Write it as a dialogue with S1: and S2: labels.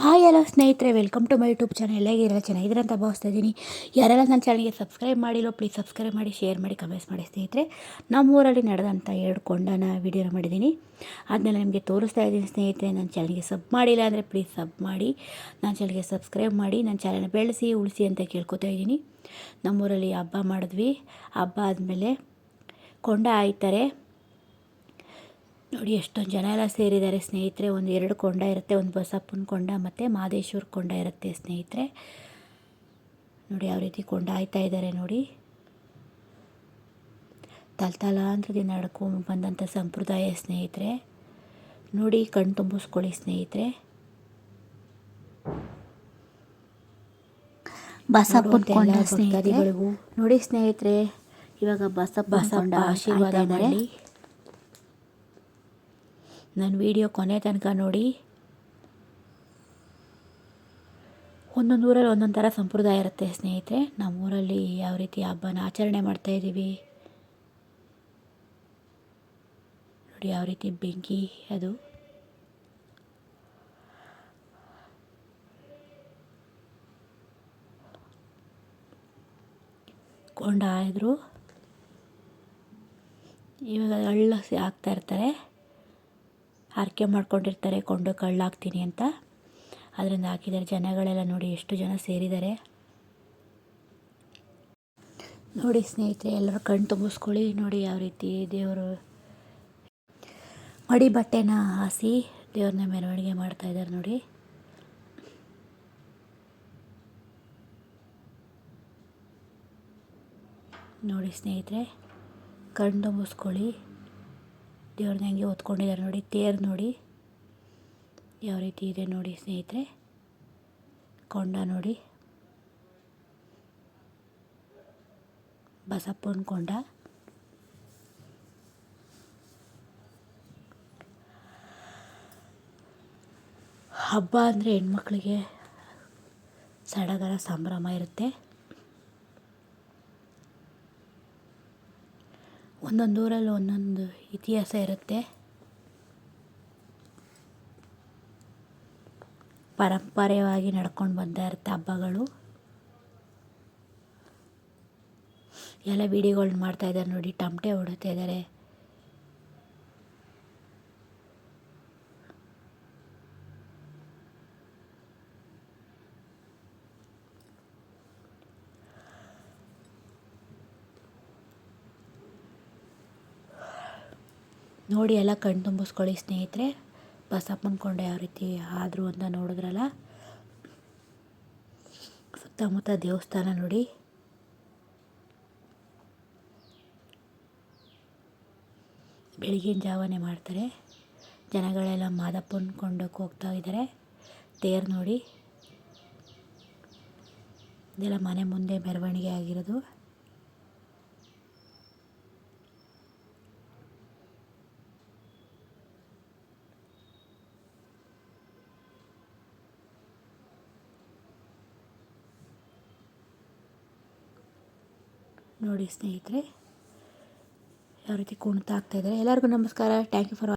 S1: Hi hello ಸ್ನೇಹಿತರೆ, welcome to my YouTube channel. ಎಲ್ಲಾಗಿರೋ ಚೆನ್ನಾಗಿದ್ದೀರ ಅಂತ ಭಾವಿಸ್ತಾ ಇದ್ದೀನಿ. ಯಾರೆಲ್ಲ ನನ್ನ ಚಾನಲ್ಗೆ ಸಬ್ಸ್ಕ್ರೈಬ್ ಮಾಡಿಲ್ಲ ಪ್ಲೀಸ್ ಸಬ್ಸ್ಕ್ರೈಬ್ ಮಾಡಿ, ಶೇರ್ ಮಾಡಿ, ಕಮೆಂಟ್ಸ್ ಮಾಡಿ. ಸ್ನೇಹಿತರೆ, ನಮ್ಮೂರಲ್ಲಿ ನಡೆದಂಥ 2 ಕೊಂಡನ ವೀಡಿಯೋನ ಮಾಡಿದ್ದೀನಿ. ಅದನ್ನೆಲ್ಲ ನಿಮಗೆ ತೋರಿಸ್ತಾ ಇದ್ದೀನಿ. ಸ್ನೇಹಿತರೆ, ನನ್ನ ಚಾನಲ್ಗೆ ಸಬ್ ಮಾಡಿಲ್ಲ ಅಂದರೆ ಪ್ಲೀಸ್ ಸಬ್ ಮಾಡಿ, ನನ್ನ ಚಾನಲ್ಗೆ ಸಬ್ಸ್ಕ್ರೈಬ್ ಮಾಡಿ, ನನ್ನ ಚಾನಲ್ನ ಬೆಳೆಸಿ ಉಳಿಸಿ ಅಂತ ಕೇಳ್ಕೊತಾ ಇದ್ದೀನಿ. ನಮ್ಮೂರಲ್ಲಿ ಹಬ್ಬ ಮಾಡಿದ್ವಿ. ಹಬ್ಬ ಆದಮೇಲೆ ಕೊಂಡ ಆಯ್ತಾರೆ. ನೋಡಿ ಎಷ್ಟೊಂದು ಜನ ಎಲ್ಲ ಸೇರಿದ್ದಾರೆ ಸ್ನೇಹಿತರೆ. ಒಂದು 2 ಕೊಂಡ ಇರುತ್ತೆ, ಒಂದು ಬಸಪ್ಪನ ಕೊಂಡ ಮತ್ತು ಮಹದೇಶ್ವರ ಕೊಂಡ ಇರುತ್ತೆ ಸ್ನೇಹಿತರೆ. ನೋಡಿ ಯಾವ ರೀತಿ ಕೊಂಡ ಆಯ್ತಾ ಇದ್ದಾರೆ ನೋಡಿ. ತಲತಲಾಂತರದಿಂದ ನಡ್ಕೊಂಡು ಬಂದಂಥ ಸಂಪ್ರದಾಯ ಸ್ನೇಹಿತರೆ. ನೋಡಿ ಕಣ್ಣು ತುಂಬಿಸ್ಕೊಳ್ಳಿ ಸ್ನೇಹಿತರೆ. ಬಸಪ್ಪನ ಕೊಂಡ ಭಕ್ತಾದಿಗಳಿಗೂ ನೋಡಿ ಸ್ನೇಹಿತರೆ. ಇವಾಗ ಬಸಪ್ಪ ಆಶೀರ್ವಾದ ಮಾಡಿ. ನನ್ನ ವಿಡಿಯೋ ಕೊನೆ ತನಕ ನೋಡಿ. ಒಂದೊಂದು ಊರಲ್ಲಿ ಒಂದೊಂದು ಥರ ಸಂಪ್ರದಾಯ ಇರುತ್ತೆ ಸ್ನೇಹಿತರೆ. ನಮ್ಮೂರಲ್ಲಿ ಯಾವ ರೀತಿ ಹಬ್ಬನ ಆಚರಣೆ ಮಾಡ್ತಾಯಿದ್ದೀವಿ ನೋಡಿ. ಯಾವ ರೀತಿ ಬೆಂಕಿ ಅದು ಕೊಂಡ ಆಯಿದ್ರು. ಇವಾಗ ಹಳ್ಳ ಹಾಕ್ತಾಯಿರ್ತಾರೆ, ಹರಕೆ ಮಾಡ್ಕೊಂಡಿರ್ತಾರೆ ಕೊಂಡು ಕಳ್ಳಾಗ್ತೀನಿ ಅಂತ. ಅದರಿಂದ ಹಾಕಿದ್ದಾರೆ. ಜನಗಳೆಲ್ಲ ನೋಡಿ ಎಷ್ಟು ಜನ ಸೇರಿದ್ದಾರೆ ನೋಡಿ ಸ್ನೇಹಿತರೆ. ಎಲ್ಲರೂ ಕಣ್ಣು ತುಂಬಿಸ್ಕೊಳ್ಳಿ. ನೋಡಿ ಯಾವ ರೀತಿ ದೇವರು ಮಡಿ ಬಟ್ಟೆನ ಹಾಸಿ ದೇವ್ರನ್ನ ಮೆರವಣಿಗೆ ಮಾಡ್ತಾಯಿದ್ದಾರೆ ನೋಡಿ. ನೋಡಿ ಸ್ನೇಹಿತರೆ, ಕಣ್ಣು ತುಂಬಿಸ್ಕೊಳ್ಳಿ. ದೇವ್ರನ್ನ ಹೆಂಗೆ ಹೊತ್ಕೊಂಡಿದ್ದಾರೆ ನೋಡಿ. ತೇರು ನೋಡಿ ಯಾವ ರೀತಿ ಇದೆ ನೋಡಿ ಸ್ನೇಹಿತರೆ. ಕೊಂಡ ನೋಡಿ, ಬಸಪ್ಪನ ಕೊಂಡ. ಹಬ್ಬ ಅಂದರೆ ಹೆಣ್ಮಕ್ಳಿಗೆ ಸಡಗರ ಸಂಭ್ರಮ ಇರುತ್ತೆ. ಒಂದೊಂದು ಊರಲ್ಲಿ ಒಂದೊಂದು ಇತಿಹಾಸ ಇರುತ್ತೆ. ಪಾರಂಪರ್ಯವಾಗಿ ನಡ್ಕೊಂಡು ಬಂತಾ ಇರುತ್ತೆ ಹಬ್ಬಗಳು. ಎಲ್ಲ ವೀಡಿಯೋಗಳನ್ನ ಮಾಡ್ತಾಯಿದ್ದಾರೆ ನೋಡಿ. ಟಮಟೆ ಹೊಡಿತಾ ಇದ್ದಾರೆ. ನೋಡಿ ಎಲ್ಲ ಕಣ್ಣು ತುಂಬಿಸ್ಕೊಳ್ಳಿ ಸ್ನೇಹಿತರೆ. ಬಸಪ್ಪನ ಕೊಂಡ ಯಾವ ರೀತಿ ಆದರು ಅಂತ ನೋಡಿದ್ರಲ್ಲ. ಸುತ್ತಮುತ್ತ ದೇವಸ್ಥಾನ ನೋಡಿ. ಬೆಳಗಿನ ಜಾವನೇ ಮಾಡ್ತಾರೆ. ಜನಗಳೆಲ್ಲ ಮಾದಪ್ಪನ ಕೊಂಡಕ್ಕೆ ಹೋಗ್ತಾ ಇದ್ದಾರೆ. ತೇರು ನೋಡಿ. ಇದೆಲ್ಲ ಮನೆ ಮುಂದೆ ಮೆರವಣಿಗೆ ಆಗಿರೋದು. ನೋಡಿ ಸ್ನೇಹಿತರೆ ಯಾವ ರೀತಿ ಕುಣಿತ ಆಗ್ತಾಯಿದ್ದಾರೆ. ಎಲ್ಲರಿಗೂ ನಮಸ್ಕಾರ. Thank you for